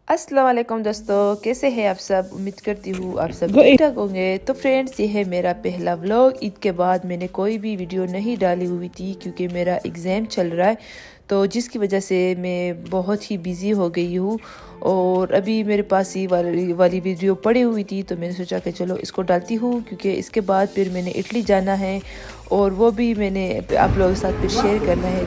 अस्सलाम वालेकुम दोस्तों, कैसे हैं आप सब। उम्मीद करती हूँ आप सब ठीक ठाक होंगे। तो फ्रेंड्स, ये है मेरा पहला व्लॉग। ईद के बाद मैंने कोई भी वीडियो नहीं डाली हुई थी क्योंकि मेरा एग्ज़ाम चल रहा है, तो जिसकी वजह से मैं बहुत ही बिज़ी हो गई हूँ। और अभी मेरे पास ये वाली वीडियो पड़ी हुई थी, तो मैंने सोचा कि चलो इसको डालती हूँ क्योंकि इसके बाद फिर मैंने इटली जाना है और वो भी मैंने आप लोगों के साथ फिर शेयर करना है।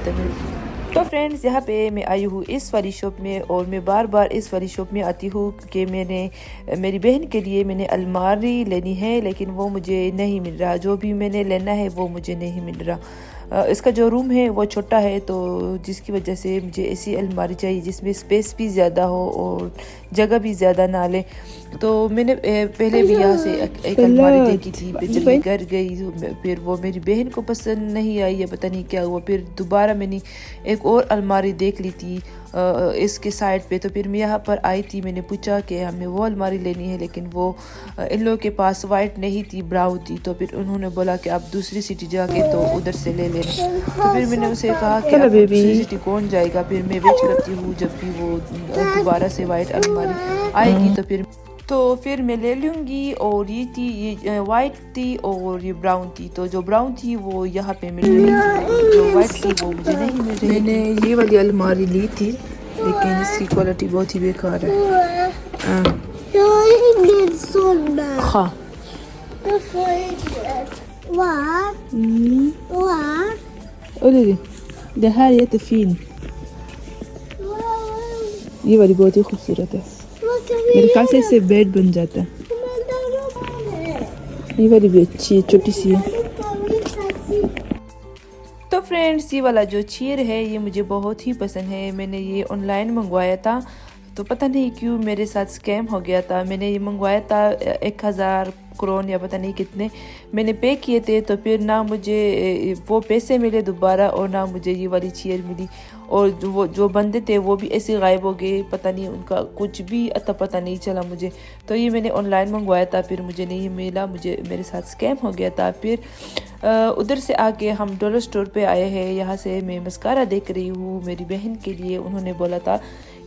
तो फ्रेंड्स, यहाँ पे मैं आई हूँ इस वाली शॉप में, और मैं बार बार इस वाली शॉप में आती हूँ क्योंकि मेरी बहन के लिए मैंने अलमारी लेनी है, लेकिन वो मुझे नहीं मिल रहा। जो भी मैंने लेना है वो मुझे नहीं मिल रहा। इसका जो रूम है वो छोटा है, तो जिसकी वजह से मुझे ऐसी अलमारी चाहिए जिसमें स्पेस भी ज़्यादा हो और जगह भी ज़्यादा ना ले। तो मैंने पहले भी यहाँ से एक अलमारी देखी थी, फिर जब मैं घर गई फिर वो मेरी बहन को पसंद नहीं आई, या पता नहीं क्या हुआ। फिर दोबारा मैंने एक और अलमारी देख ली थी इसके साइड पे। तो फिर मैं यहाँ पर आई थी, मैंने पूछा कि हमें वो अलमारी लेनी है, लेकिन वो इन लोगों के पास वाइट नहीं थी, ब्राउन थी। तो फिर उन्होंने बोला कि आप दूसरी सिटी जाके तो उधर से ले लेना। तो फिर मैंने उसे कहा कि अब दूसरी सिटी कौन जाएगा। फिर मैं वेट करती हूँ जब भी वो दोबारा से वाइट अलमारी आएगी तो फिर मैं ले लूँगी। और ये थी, ये वाइट थी और ये ब्राउन थी। तो जो ब्राउन थी वो यहाँ पे मिल रही थी, जो वाइट थी वो मुझे नहीं मिल रही। मैंने ये वाली अलमारी ली थी, लेकिन इसकी क्वालिटी बहुत ही बेकार है। हाँ, det här är jättefin. ये वाली बहुत ही खूबसूरत है, मेरे ख्याल से इससे बेड बन जाता है। ये वाली भी अच्छी है, छोटी सी है। तो फ्रेंड्स, ये वाला जो चेयर है ये मुझे बहुत ही पसंद है। मैंने ये ऑनलाइन मंगवाया था, तो पता नहीं क्यों मेरे साथ स्कैम हो गया था। मैंने ये मंगवाया था 1000 क्रोन या पता नहीं कितने मैंने पे किए थे। तो फिर ना मुझे वो पैसे मिले दोबारा, और ना मुझे ये वाली चेयर मिली। और वो जो बंदे थे वो भी ऐसे गायब हो गए, पता नहीं उनका कुछ भी अता पता नहीं चला मुझे। तो ये मैंने ऑनलाइन मंगवाया था, फिर मुझे नहीं मिला, मेरे साथ स्कैम हो गया था। फिर उधर से आके हम डॉलर स्टोर पे आए हैं। यहाँ से मैं मस्कारा देख रही हूँ मेरी बहन के लिए। उन्होंने बोला था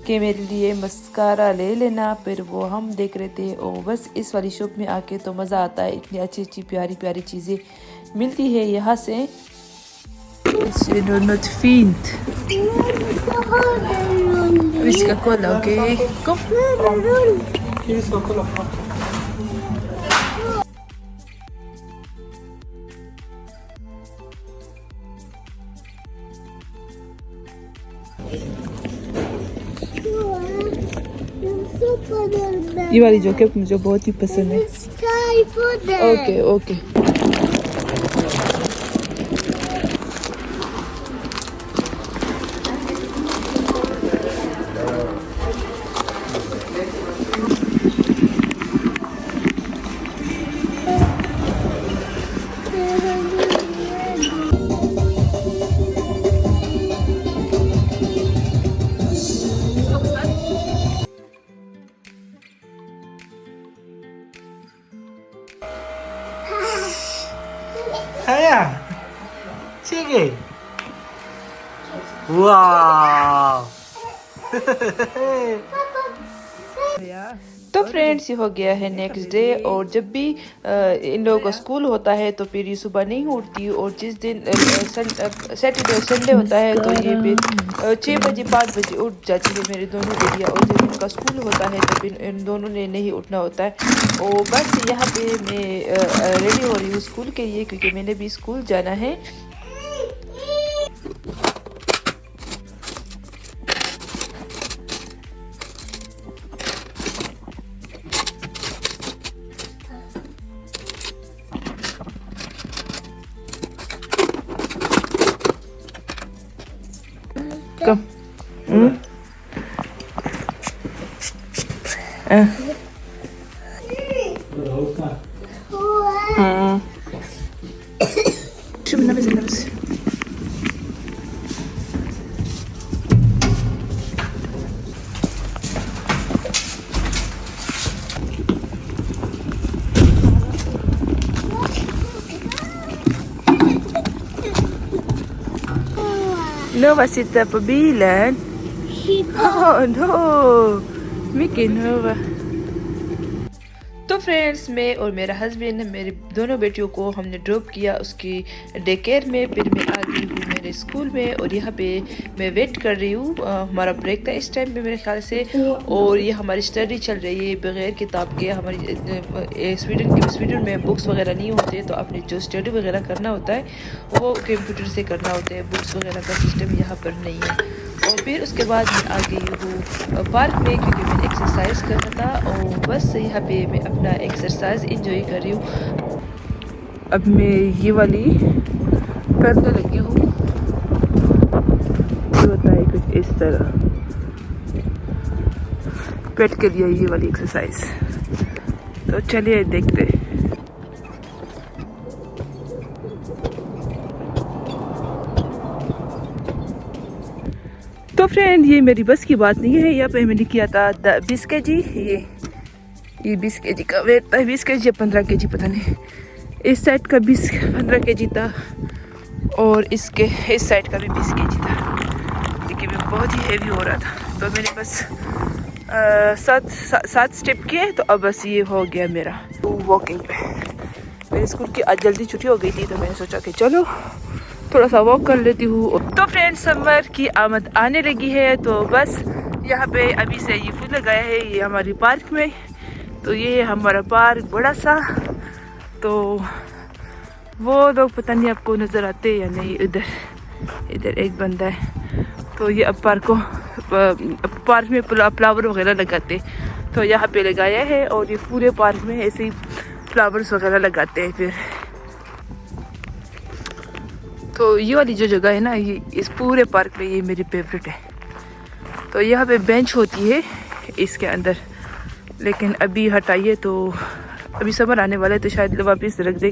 कि मेरे लिए मस्कारा ले लेना, फिर वो हम देख रहे थे। और बस इस वाली शॉप में आके तो मज़ा आता है, इतनी अच्छी अच्छी प्यारी प्यारी चीज़ें मिलती है यहाँ से। Not fint. Vi ska kolla, okej? Kom. Vi ska kolla på. ये वाली जैकेट मुझे बहुत ही पसंद है। Okay okay. Sayang, sige. Wow. तो फ्रेंड्स, ये हो गया है नेक्स्ट डे। और जब भी इन लोगों का स्कूल होता है तो फिर ये सुबह नहीं उठती, और जिस दिन सैटरडे और संडे होता है तो ये फिर 6 बजे 5 बजे उठ जाती है मेरे दोनों बेटियाँ। और जब इनका स्कूल होता है तो फिर इन दोनों ने नहीं उठना होता है। और बस यहाँ पे मैं रेडी हो रही हूँ स्कूल के लिए, क्योंकि मैंने भी स्कूल जाना है। Kom. Şunu nefes. Nova sitter på bilen. Oh no! Mickey Nova। तो फ्रेंड्स, मैं और मेरा हस्बैंड मेरी दोनों बेटियों को हमने ड्रॉप किया उसकी डे केयर में। फिर मैं आ गई हूँ मेरे स्कूल में और यहाँ पे मैं वेट कर रही हूँ। हमारा ब्रेक था इस टाइम पे मेरे ख्याल से, और ये हमारी स्टडी चल रही है बगैर किताब के। हमारी स्वीडन में बुक्स वगैरह नहीं होते, तो अपनी जो स्टडी वगैरह करना होता है वो कंप्यूटर से करना होता है। बुक्स वगैरह का सिस्टम यहाँ पर नहीं है। और फिर उसके बाद मैं आ गई हूँ पार्क में, क्योंकि मैंने एक्सरसाइज करना था। और बस यहाँ पे मैं अपना एक्सरसाइज एंजॉय कर रही हूँ। अब मैं ये वाली करने लगी हूँ, ये होता है कुछ इस तरह पेट के लिए ये वाली एक्सरसाइज। तो चलिए देखते हैं। तो फ्रेंड, ये मेरी बस की बात नहीं है। यहाँ पे मैंने किया था 20 kg। ये 20 kg का वेट था, 20 kg या 15 kg पता नहीं। इस साइड का 15 kg था और इसके इस साइड का भी 20 kg था, लेकिन मैं बहुत ही हैवी हो रहा था। तो मैंने बस 7 स्टेप किए, तो अब बस ये हो गया मेरा वॉकिंग पे। मेरे स्कूल की आज जल्दी छुट्टी हो गई थी, तो मैंने सोचा कि चलो थोड़ा सा वॉक कर लेती हूँ। तो फ्रेंड्स, समर की आमद आने लगी है, तो बस यहाँ पे अभी से ये फूल लगाया है ये हमारी पार्क में। तो ये है हमारा पार्क बड़ा सा। तो वो लोग पता नहीं आपको नज़र आते या नहीं, इधर एक बंदा है। तो ये अब पार्क में फ्लावर वगैरह लगाते, तो यहाँ पे लगाया है। और ये पूरे पार्क में ऐसे ही फ्लावर्स वगैरह लगाते हैं। फिर तो ये वाली जो जगह है ना, ये इस पूरे पार्क में ये मेरी फेवरेट है। तो यहाँ पे बेंच होती है इसके अंदर, लेकिन अभी हटाइए, तो अभी समर आने वाला है तो शायद वापस रखते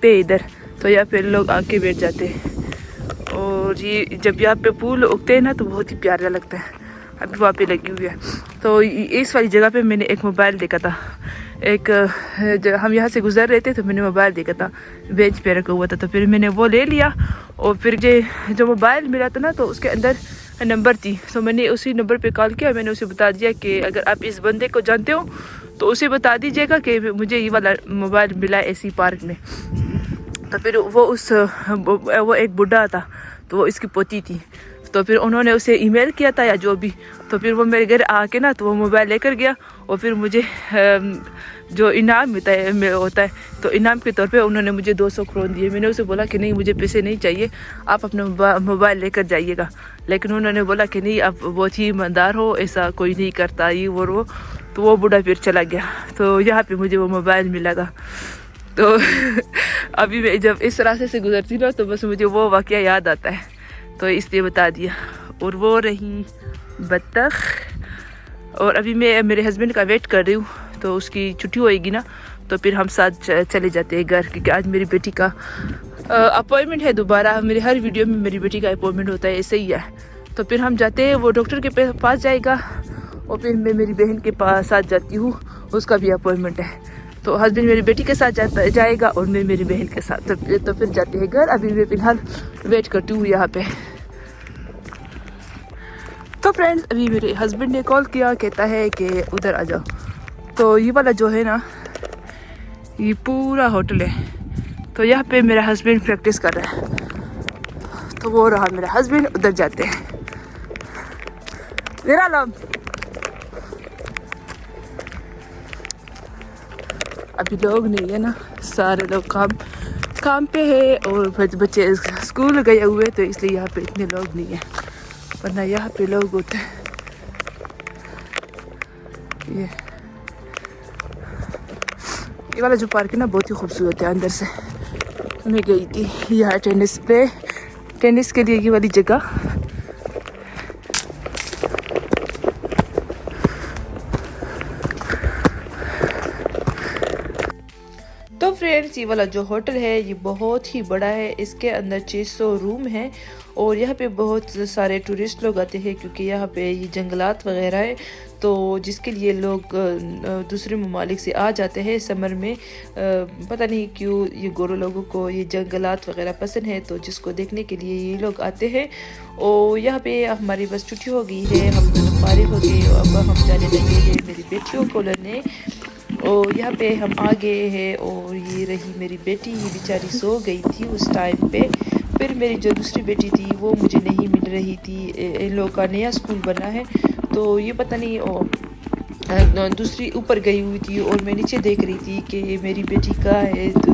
हैं इधर। तो यहाँ पे लोग आके बैठ जाते हैं। और ये जब यहाँ पे फूल उगते हैं ना, तो बहुत ही प्यारा लगता है। अभी वहाँ पे लगी हुई है। तो इस वाली जगह पे मैंने एक मोबाइल देखा था। हम यहाँ से गुजर रहे थे, तो मैंने मोबाइल देखा था, बेंच पे रखा हुआ था। तो फिर मैंने वो ले लिया। और फिर जो मोबाइल मिला था ना, तो उसके अंदर नंबर थी। तो मैंने उसी नंबर पे कॉल किया। मैंने उसे बता दिया कि अगर आप इस बंदे को जानते हो तो उसे बता दीजिएगा कि मुझे ये वाला मोबाइल मिला ऐसी पार्क में। तो फिर वो एक बुढ़ा था, तो वो इसकी पोती थी। तो फिर उन्होंने उसे ईमेल किया था या जो भी। तो फिर वो मेरे घर आके ना, तो वो मोबाइल लेकर गया। और फिर मुझे जो इनाम होता है, तो इनाम के तौर पे उन्होंने मुझे 200 करोड़ दिए। मैंने उसे बोला कि नहीं, मुझे पैसे नहीं चाहिए, आप अपना मोबाइल लेकर जाइएगा। लेकिन उन्होंने बोला कि नहीं, आप बहुत ही ईमानदार हो, ऐसा कोई नहीं करता ये वो। तो वो बूढ़ा फिर चला गया। तो यहाँ पे मुझे वो मोबाइल मिला था। तो अभी मैं जब इस रास्ते से गुजरती ना, तो बस मुझे वो वाकया याद आता है, तो इसलिए बता दिया। और वो रही बत्तख। और अभी मैं मेरे हस्बैंड का वेट कर रही हूँ, तो उसकी छुट्टी होएगी ना, तो फिर हम साथ चले जाते हैं घर, क्योंकि आज मेरी बेटी का अपॉइंटमेंट है दोबारा। मेरे हर वीडियो में मेरी बेटी का अपॉइंटमेंट होता है, ऐसे ही है। तो फिर हम जाते हैं, वो डॉक्टर के पास जाएगा। और फिर मैं मेरी बहन के साथ जाती हूँ, उसका भी अपॉइंटमेंट है। तो हस्बैंड मेरी बेटी के साथ जाएगा और मैं मेरी बहन के साथ। तो फिर जाते हैं घर। अभी मैं फ़िलहाल वेट करती हूँ यहाँ पे। तो फ्रेंड्स, अभी मेरे हस्बैंड ने कॉल किया, कहता है कि उधर आ जाओ। तो ये वाला जो है ना, ये पूरा होटल है। तो यहाँ पे मेरा हस्बैंड प्रैक्टिस कर रहा है। तो वो रहा मेरा हस्बैंड, उधर जाते हैं। मेरा नाम अभी लोग नहीं है ना, सारे लोग काम पे है। और बच्चे स्कूल गए हुए, तो इसलिए यहाँ पे इतने लोग नहीं है, वरना यहाँ पे लोग होते हैं। ये वाला जो पार्क है ना, बहुत ही खूबसूरत है अंदर से। मैं गई थी यहाँ टेनिस के लिए, ये वाली जगह। तो फ्रेंड्स, ये वाला जो होटल है ये बहुत ही बड़ा है। इसके अंदर 600 रूम है। और यहाँ पे बहुत सारे टूरिस्ट लोग आते हैं, क्योंकि यहाँ पे ये जंगलात वगैरह है। तो जिसके लिए लोग दूसरे ममालिक से आ जाते हैं समर में। पता नहीं क्यों ये गोरों लोगों को ये जंगलात वगैरह पसंद है, तो जिसको देखने के लिए ये लोग आते हैं। और यहाँ पे हमारी बस छुट्टी हो गई है, हम दोनों फारिग हो गए और अब हम जाने लगे हैं मेरी बेटियों को लेने। और यहाँ पे हम आ गए हैं और ये रही मेरी बेटी, ये बेचारी सो गई थी उस टाइम पे। फिर मेरी जो दूसरी बेटी थी वो मुझे नहीं मिल रही थी, इन लोगों का नया स्कूल बना है तो ये पता नहीं दूसरी ऊपर गई हुई थी और मैं नीचे देख रही थी कि मेरी बेटी कहाँ है, तो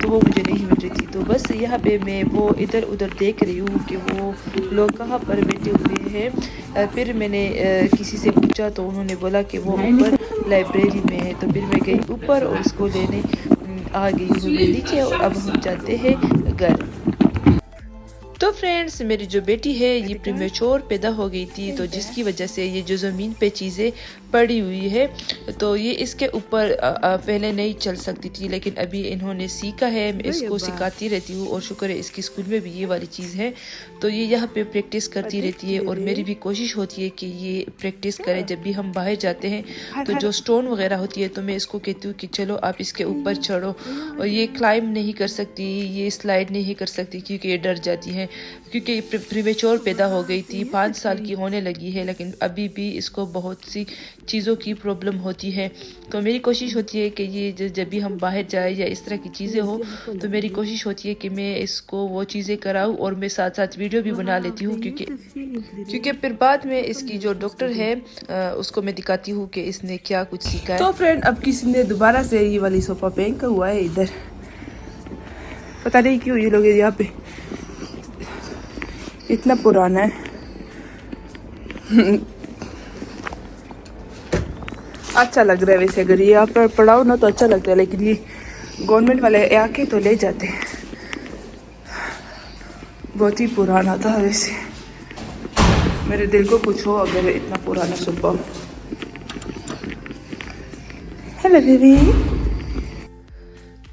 वो मुझे नहीं मिल रही थी। तो बस यहाँ पे मैं वो इधर उधर देख रही हूँ कि वो लोग कहाँ पर बैठे हुए हैं। फिर मैंने किसी से पूछा तो उन्होंने बोला कि वो ऊपर लाइब्रेरी में है। तो फिर मैं गई ऊपर और उसको लेने आ गई हूँ मैं नीचे और अब हम जाते हैं घर। तो फ्रेंड्स मेरी जो बेटी है ये प्रीमेच्योर पैदा हो गई थी, तो जिसकी वजह से ये जो ज़मीन पे चीज़ें पड़ी हुई है तो ये इसके ऊपर पहले नहीं चल सकती थी, लेकिन अभी इन्होंने सीखा है। मैं इसको सिखाती रहती हूँ और शुक्र है इसकी स्कूल में भी ये वाली चीज़ है, तो ये यहाँ पे प्रैक्टिस करती रहती है। और मेरी भी कोशिश होती है कि ये प्रैक्टिस करें। जब भी हम बाहर जाते हैं तो जो स्टोन वगैरह होती है तो मैं इसको कहती हूँ कि चलो आप इसके ऊपर चढ़ो। और ये क्लाइंब नहीं कर सकती, ये स्लाइड नहीं कर सकती क्योंकि ये डर जाती है, क्योंकि प्रीमेच्योर पैदा हो गई थी, 5 साल की होने लगी है, लेकिन अभी भी इसको बहुत सी चीज़ों की प्रॉब्लम होती है। तो मेरी कोशिश होती है कि ये जब भी हम बाहर जाए या इस तरह की चीज़ें हो तो मेरी कोशिश होती है कि मैं इसको वो चीज़ें कराऊँ और मैं साथ साथ वीडियो भी बना लेती हूँ, क्योंकि फिर बाद में इसकी जो डॉक्टर है उसको मैं दिखाती हूँ कि इसने क्या कुछ सीखा है। तो फ्रेंड अब किसी ने दोबारा से ये वाली सोफा फेंका हुआ है इधर, पता नहीं क्यों ये लोग यहाँ पे, इतना पुराना है। अच्छा लग रहा है वैसे, अगर ये यहाँ पर पढ़ाओ ना तो अच्छा लगता है, लेकिन ये गवर्नमेंट वाले आके तो ले जाते हैं। बहुत ही पुराना था वैसे, मेरे दिल को पूछो अगर इतना पुराना सोफा। Hello baby.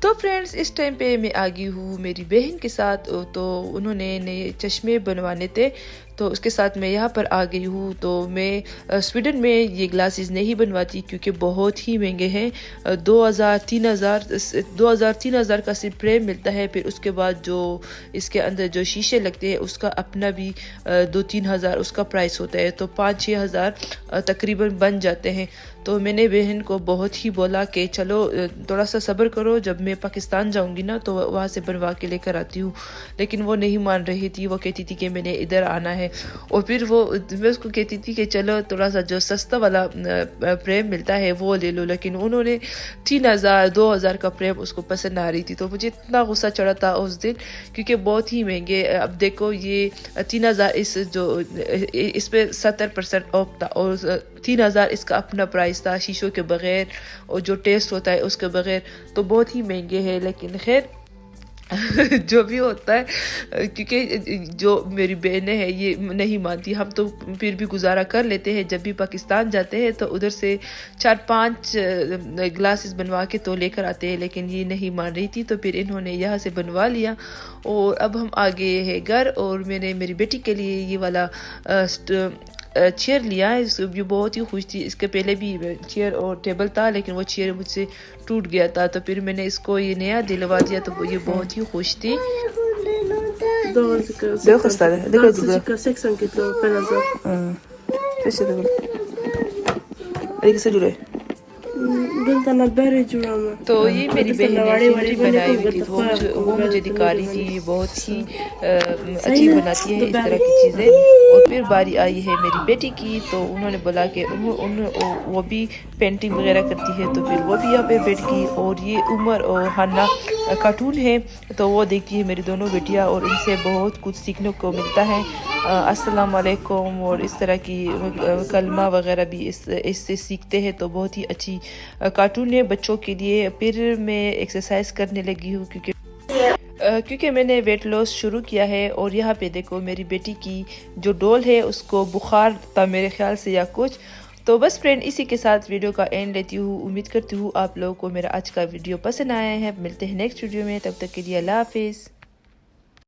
तो फ्रेंड्स इस टाइम पे मैं आ गई हूँ मेरी बहन के साथ, तो उन्होंने नए चश्मे बनवाने थे तो उसके साथ मैं यहाँ पर आ गई हूँ। तो मैं स्वीडन में ये ग्लासेस नहीं बनवाती क्योंकि बहुत ही महंगे हैं। 2000-3000 का सिर्फ फ्रेम मिलता है, फिर उसके बाद जो इसके अंदर जो शीशे लगते हैं उसका अपना भी 2-3 हज़ार उसका प्राइस होता है, तो 5-6 हज़ार तकरीबन बन जाते हैं। तो मैंने बहन को बहुत ही बोला कि चलो थोड़ा सा सब्र करो, जब मैं पाकिस्तान जाऊंगी ना तो वहाँ से बनवा के लेकर आती हूँ, लेकिन वो नहीं मान रही थी। वो कहती थी कि मैंने इधर आना है, और फिर मैं उसको कहती थी कि चलो थोड़ा सा जो सस्ता वाला फ्रेम मिलता है वो ले लो, लेकिन उन्होंने 3000-2000 का फ्रेम उसको पसंद आ रही थी। तो मुझे इतना गुस्सा चढ़ा था उस दिन क्योंकि बहुत ही महंगे। अब देखो ये 3000 इस पे 70% ऑफ था और 3000 इसका अपना प्राइस था शीशों के बगैर और जो टेस्ट होता है उसके बगैर, तो बहुत ही महंगे हैं। लेकिन खैर जो भी होता है, क्योंकि जो मेरी बहनें हैं ये नहीं मानती, हम तो फिर भी गुजारा कर लेते हैं। जब भी पाकिस्तान जाते हैं तो उधर से 4-5 ग्लासेस बनवा के तो लेकर आते हैं, लेकिन ये नहीं मान रही थी, तो फिर इन्होंने यहाँ से बनवा लिया। और अब हम आ गए हैं घर, और मैंने मेरी बेटी के लिए ये वाला चेयर लिया है, ये बहुत ही खुश थी। इसके पहले भी चेयर और टेबल था, लेकिन वो चेयर मुझसे टूट गया था, तो फिर मैंने इसको ये नया दिलवा दिया, तो ये बहुत ही खुश थी। तो ये मेरी बहन ने बनाई हुई थी, वो मुझे दिखा रही थी, बहुत ही अच्छी बनाती है इस तरह की चीज़ें। और फिर बारी आई है मेरी बेटी की, तो उन्होंने बोला कि वो भी पेंटिंग वगैरह करती है, तो फिर वो भी यहाँ पे बैठ गई। और ये उमर और हन्ना कार्टून है, तो वो देखती है मेरी दोनों बेटियाँ, और इनसे बहुत कुछ सीखने को मिलता है। अस्सलाम वालेकुम और इस तरह की कलमा वगैरह भी इससे सीखते हैं, तो बहुत ही अच्छी कार्टून है बच्चों के लिए। फिर मैं एक्सरसाइज करने लगी हूँ क्योंकि मैंने वेट लॉस शुरू किया है। और यहाँ पे देखो मेरी बेटी की जो डॉल है उसको बुखार था मेरे ख्याल से या कुछ। तो बस फ्रेंड इसी के साथ वीडियो का एंड लेती हूँ। उम्मीद करती हूँ आप लोगों को मेरा आज का वीडियो पसंद आया है। मिलते हैं नेक्स्ट वीडियो में, तब तक के लिए अल्लाह हाफिज़।